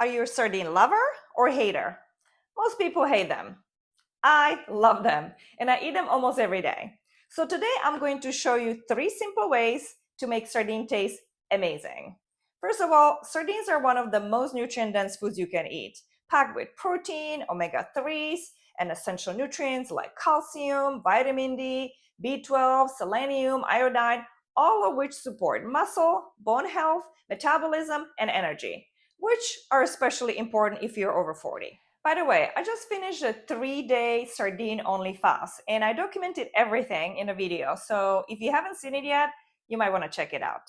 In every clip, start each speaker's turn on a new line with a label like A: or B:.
A: Are you a sardine lover or hater? Most people hate them. I love them and I eat them almost every day. So today I'm going to show you 3 simple ways to make sardine taste amazing. First of all, sardines are one of the most nutrient-dense foods you can eat, packed with protein, omega-3s, and essential nutrients like calcium, vitamin D, B12, selenium, iodine, all of which support muscle, bone health, metabolism, and energy, which are especially important if you're over 40. By the way, I just finished a 3-day sardine only fast and I documented everything in a video. So if you haven't seen it yet, you might want to check it out.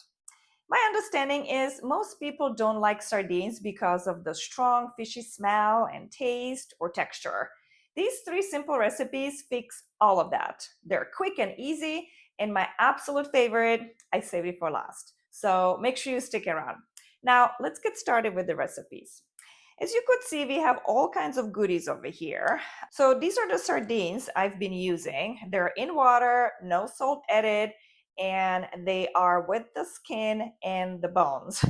A: My understanding is most people don't like sardines because of the strong fishy smell and taste or texture. These 3 simple recipes fix all of that. They're quick and easy, and my absolute favorite, I saved it for last. So make sure you stick around. Now, let's get started with the recipes. As you could see, we have all kinds of goodies over here. So these are the sardines I've been using. They're in water, no salt added, and they are with the skin and the bones.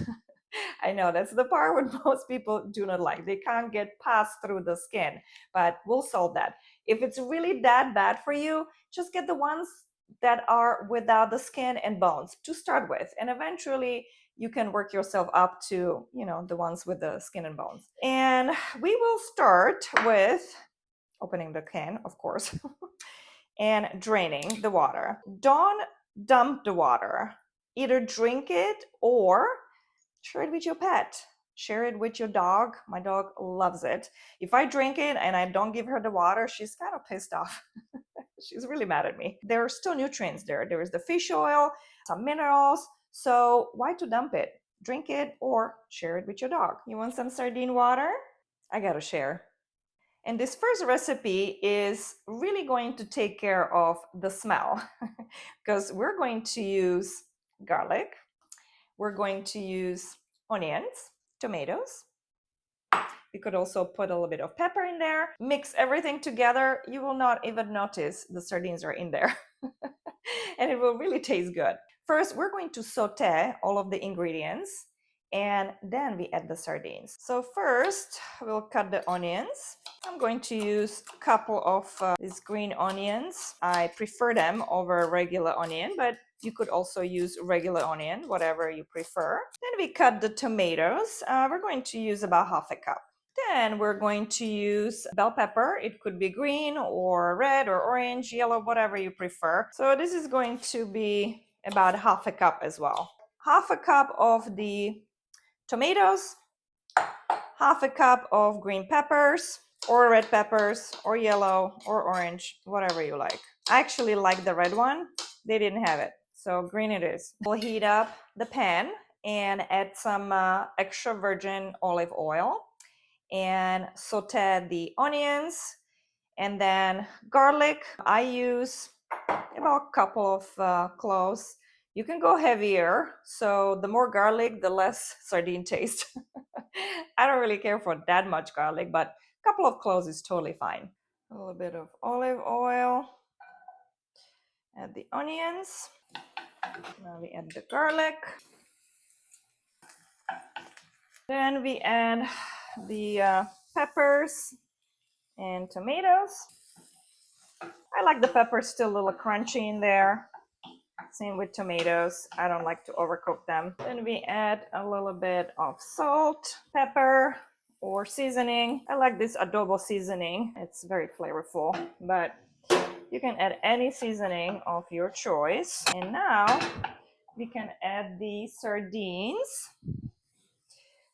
A: I know that's the part what most people do not like. They can't get past through the skin, but we'll solve that. If it's really that bad for you, just get the ones that are without the skin and bones to start with, and eventually you can work yourself up to, the ones with the skin and bones. And we will start with opening the can, of course, and draining the water. Don't dump the water. Either drink it or share it with your pet. Share it with your dog. My dog loves it. If I drink it and I don't give her the water, she's kind of pissed off. She's really mad at me. There are still nutrients there. There is the fish oil, some minerals. So why to dump it? Drink it or share it with your dog. You want some sardine water? I gotta share. And this first recipe is really going to take care of the smell because we're going to use garlic. We're going to use onions, tomatoes. You could also put a little bit of pepper in there. Mix everything together. You will not even notice the sardines are in there. And it will really taste good. First, we're going to saute all of the ingredients and then we add the sardines. So first, we'll cut the onions. I'm going to use a couple of these green onions. I prefer them over regular onion, but you could also use regular onion, whatever you prefer. Then we cut the tomatoes. We're going to use about half a cup. Then we're going to use bell pepper. It could be green or red or orange, yellow, whatever you prefer. So this is going to be about half a cup as well. Half a cup of the tomatoes, half a cup of green peppers or red peppers or yellow or orange, whatever you like. I actually like the red one. They didn't have it, so green it is. We'll heat up the pan and add some extra virgin olive oil and saute the onions and then garlic. I use about a couple of cloves. You can go heavier, so the more garlic, the less sardine taste. I don't really care for that much garlic, but a couple of cloves is totally fine. A little bit of olive oil. Add the onions. Now we add the garlic. Then we add the peppers and tomatoes. I like the peppers still a little crunchy in there. Same with tomatoes. I don't like to overcook them. Then we add a little bit of salt, pepper, or seasoning. I like this adobo seasoning. It's very flavorful, but you can add any seasoning of your choice. And now we can add the sardines.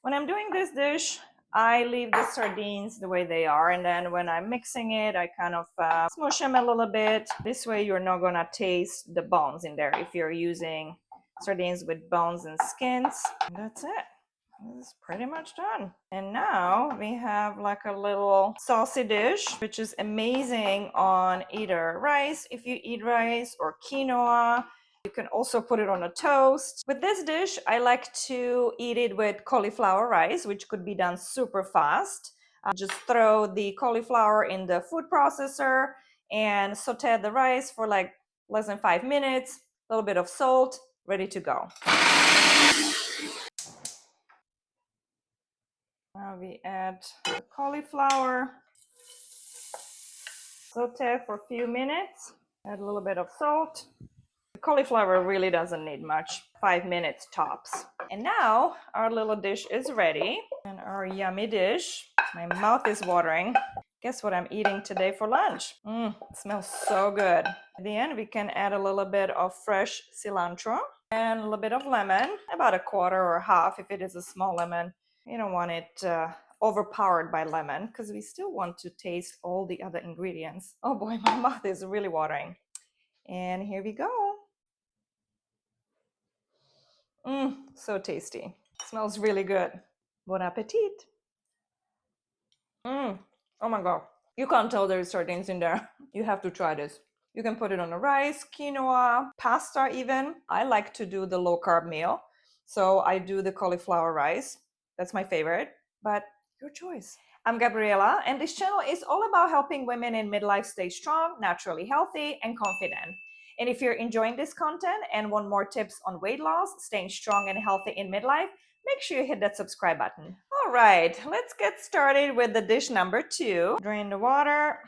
A: When I'm doing this dish, I leave the sardines the way they are, and then when I'm mixing it, I kind of smush them a little bit. This way you're not gonna taste the bones in there if you're using sardines with bones and skins. And that's it. This is pretty much done. And now we have like a little saucy dish, which is amazing on either rice, if you eat rice, or quinoa. You can also put it on a toast. With this dish, I like to eat it with cauliflower rice, which could be done super fast. Just throw the cauliflower in the food processor and saute the rice for like less than 5 minutes. A little bit of salt, ready to go. Now we add the cauliflower. Saute for a few minutes. Add a little bit of salt. The cauliflower really doesn't need much, 5 minutes tops. And now our little dish is ready. And our yummy dish. My mouth is watering. Guess what I'm eating today for lunch? It smells so good. At the end, we can add a little bit of fresh cilantro and a little bit of lemon, about a quarter or half if it is a small lemon. You don't want it overpowered by lemon because we still want to taste all the other ingredients. Oh boy, my mouth is really watering. And here we go. So tasty. Smells really good. Bon appetit. Oh my God. You can't tell there's sardines in there. You have to try this. You can put it on a rice, quinoa, pasta even. I like to do the low carb meal. So I do the cauliflower rice. That's my favorite, but your choice. I'm Gabriela, and this channel is all about helping women in midlife stay strong, naturally healthy, and confident. And if you're enjoying this content and want more tips on weight loss, staying strong and healthy in midlife, make sure you hit that subscribe button. All right, let's get started with the dish number 2. Drain the water.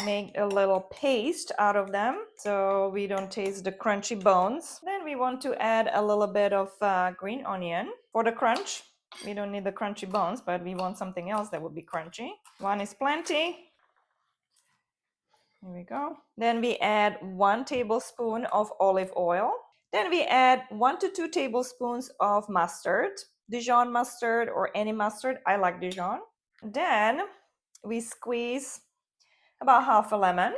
A: Make a little paste out of them so we don't taste the crunchy bones. Then we want to add a little bit of green onion for the crunch. We don't need the crunchy bones, but we want something else that would be crunchy. 1 is plenty. Here we go. Then we add 1 tablespoon of olive oil. Then we add 1 to 2 tablespoons of mustard, Dijon mustard or any mustard. I like Dijon. Then we squeeze about half a lemon.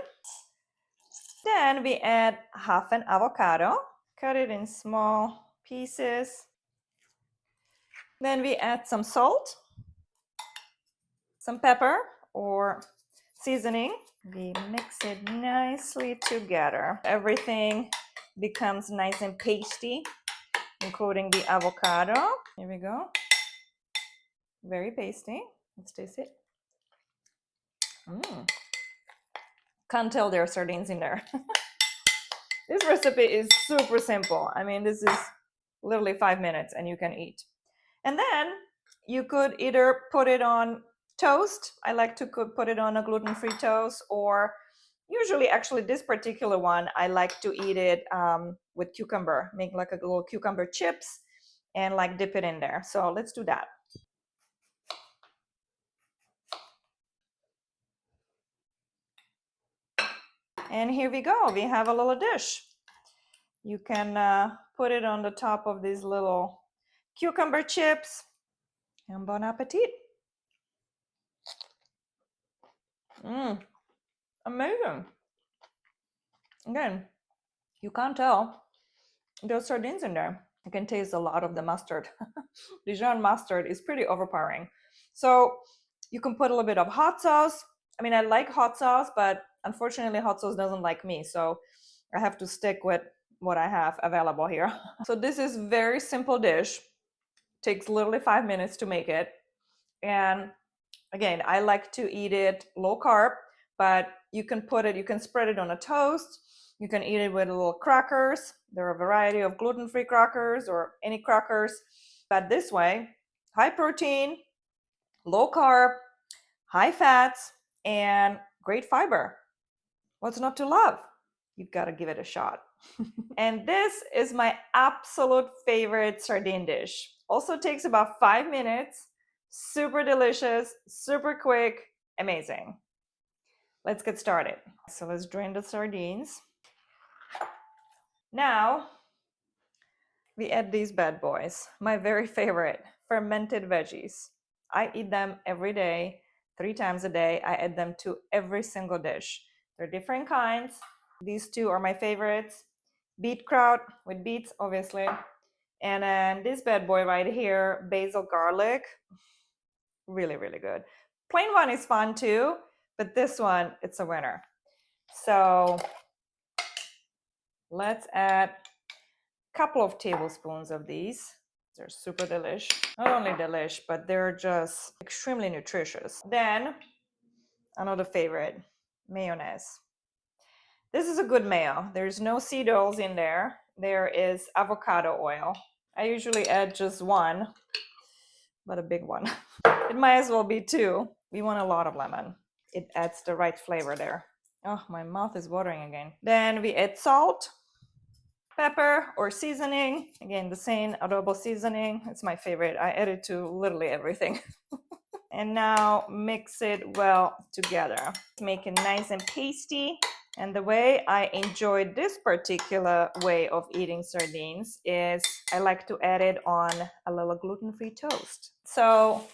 A: Then we add half an avocado. Cut it in small pieces. Then we add some salt, some pepper or seasoning. We mix it nicely together. Everything becomes nice and pasty, including the avocado. Here we go. Very pasty. Let's taste it. Can't tell there are sardines in there. This recipe is super simple. I mean, this is literally 5 minutes and you can eat. And then you could either put it on toast. I like to put it on a gluten-free toast, or usually actually this particular one, I like to eat it with cucumber, make like a little cucumber chips and like dip it in there. So let's do that. And here we go. We have a little dish. You can put it on the top of these little cucumber chips. And bon appetit. Amazing. Again, you can't tell there's sardines in there. You can taste a lot of the mustard. Dijon mustard is pretty overpowering. So you can put a little bit of hot sauce. I mean, I like hot sauce, but unfortunately hot sauce doesn't like me. So I have to stick with what I have available here. So this is very simple dish. Takes literally 5 minutes to make it. And again, I like to eat it low carb, but you can spread it on a toast. You can eat it with little crackers. There are a variety of gluten-free crackers or any crackers. But this way, high protein, low carb, high fats, and great fiber. What's not to love? You've got to give it a shot. And this is my absolute favorite sardine dish. Also takes about 5 minutes. Super delicious, super quick, amazing. Let's get started. So let's drain the sardines. Now we add these bad boys, my very favorite, fermented veggies. I eat them every day, 3 times a day. I add them to every single dish. They're different kinds. These 2 are my favorites. Beet kraut with beets, obviously. And then this bad boy right here, basil garlic. Really, really good. Plain one is fun too, but this one, it's a winner. So let's add a couple of tablespoons of these. They're super delish. Not only delish, but they're just extremely nutritious. Then another favorite, mayonnaise. This is a good mayo. There's no seed oils in there. There is avocado oil. I usually add just 1 but a big one. It might as well be two. We want a lot of lemon. It adds the right flavor there. Oh, my mouth is watering again. Then we add salt, pepper or seasoning. Again, the same adobo seasoning. It's my favorite. I add it to literally everything. And now mix it well together. Make it nice and pasty. And the way I enjoy this particular way of eating sardines is I like to add it on a little gluten-free toast. So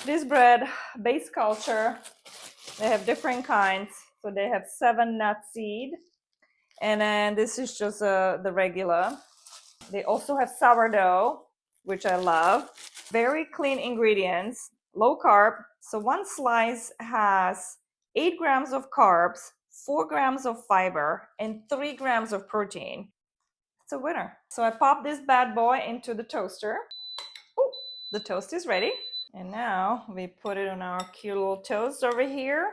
A: this bread, base culture, they have different kinds. So they have 7 nut seed. And then this is just the regular. They also have sourdough, which I love. Very clean ingredients, low carb. So one slice has 8 grams of carbs, 4 grams of fiber, and 3 grams of protein. It's a winner. So I pop this bad boy into the toaster. Ooh, the toast is ready. And now we put it on our cute little toast over here.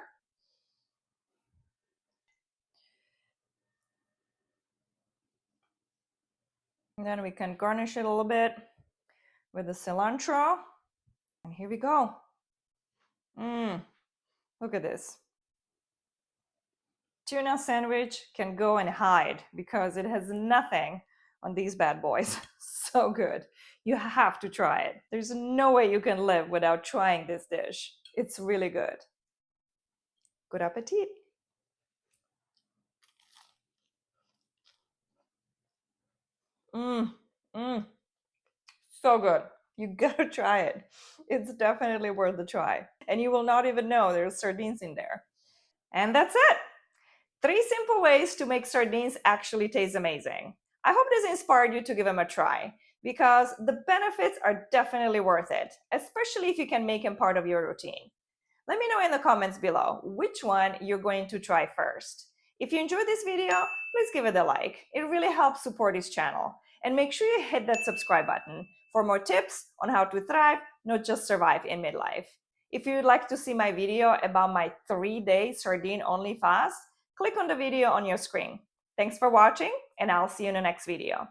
A: And then we can garnish it a little bit with the cilantro. And here we go. Look at this. Tuna sandwich can go and hide because it has nothing on these bad boys. So good. You have to try it. There's no way you can live without trying this dish. It's really good. Good appetit. So good. You gotta try it. It's definitely worth the try. And you will not even know there's sardines in there. And that's it. 3 simple ways to make sardines actually taste amazing. I hope this inspired you to give them a try because the benefits are definitely worth it, especially if you can make them part of your routine. Let me know in the comments below which one you're going to try first. If you enjoyed this video, please give it a like. It really helps support this channel. And make sure you hit that subscribe button for more tips on how to thrive, not just survive in midlife. If you'd like to see my video about my 3-day sardine only fast, click on the video on your screen. Thanks for watching, and I'll see you in the next video.